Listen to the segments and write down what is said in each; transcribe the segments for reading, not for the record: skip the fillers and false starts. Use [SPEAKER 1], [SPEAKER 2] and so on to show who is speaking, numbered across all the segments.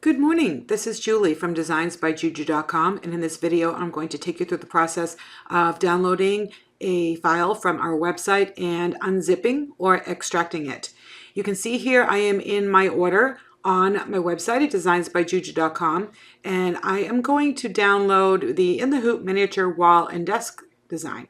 [SPEAKER 1] Good morning, this is Julie from designsbyjuju.com, and in this video I'm going to take you through the process of downloading a file from our website and unzipping or extracting it. You can see here I am in my order on my website at designsbyjuju.com, and I am going to download the In the Hoop miniature wall and desk design.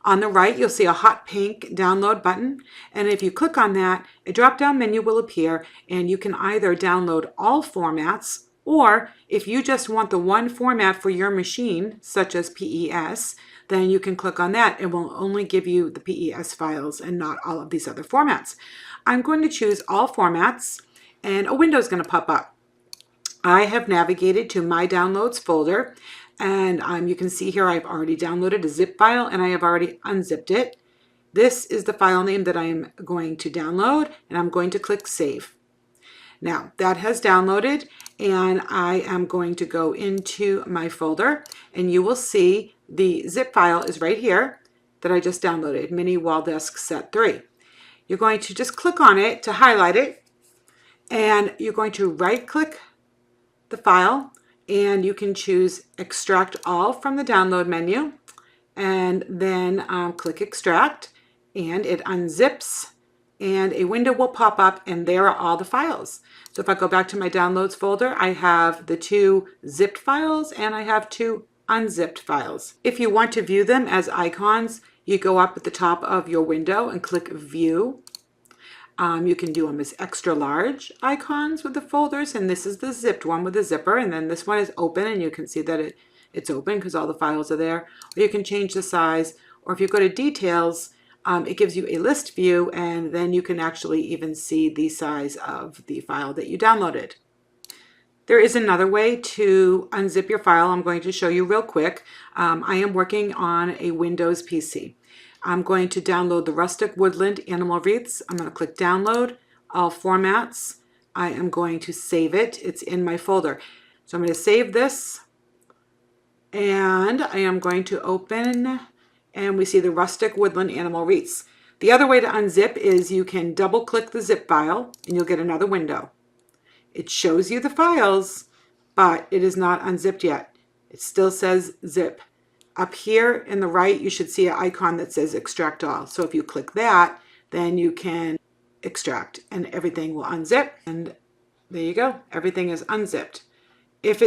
[SPEAKER 1] On the right, you'll see a hot pink download button, and if you click on that, a drop-down menu will appear, and you can either download all formats, or if you just want the one format for your machine, such as PES, then you can click on that. It will only give you the PES files and not all of these other formats. I'm going to choose all formats, and a window is going to pop up. I have navigated to my downloads folder, and you can see here I've already downloaded a zip file and I have already unzipped it. This is the file name that I am going to download, and I'm going to click Save. Now that has downloaded, and I am going to go into my folder, and you will see the zip file is right here that I just downloaded, Mini Wall Desk Set 3. You're going to just click on it to highlight it, and you're going to right click the file, and you can choose Extract All from the download menu, and then click Extract, and it unzips, and a window will pop up, and there are all the files. So if I go back to my downloads folder, I have the 2 zipped files and I have 2 unzipped files. If you want to view them as icons, you go up at the top of your window and click View. You can do them as extra large icons with the folders, and this is the zipped one with the zipper, and then this one is open, and you can see that it's open because all the files are there. Or you can change the size, or if you go to details, it gives you a list view, and then you can actually even see the size of the file that you downloaded. There is another way to unzip your file I'm going to show you real quick. I am working on a Windows PC. I'm going to download the Rustic Woodland Animal Wreaths. I'm going to click Download, All Formats. I am going to save it. It's in my folder. So I'm going to save this, and I am going to open, and we see the Rustic Woodland Animal Wreaths. The other way to unzip is you can double click the zip file and you'll get another window. It shows you the files, but it is not unzipped yet. It still says zip. Up here in the right, you should see an icon that says Extract All. So if you click that, then you can extract, and everything will unzip. And there you go. Everything is unzipped. If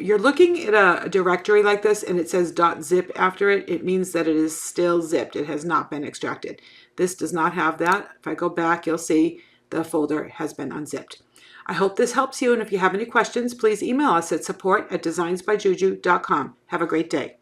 [SPEAKER 1] you're looking at a directory like this and it says .zip after it, it means that it is still zipped. It has not been extracted. This does not have that. If I go back, you'll see the folder has been unzipped. I hope this helps you, and if you have any questions, please email us at support@designsbyjuju.com. Have a great day.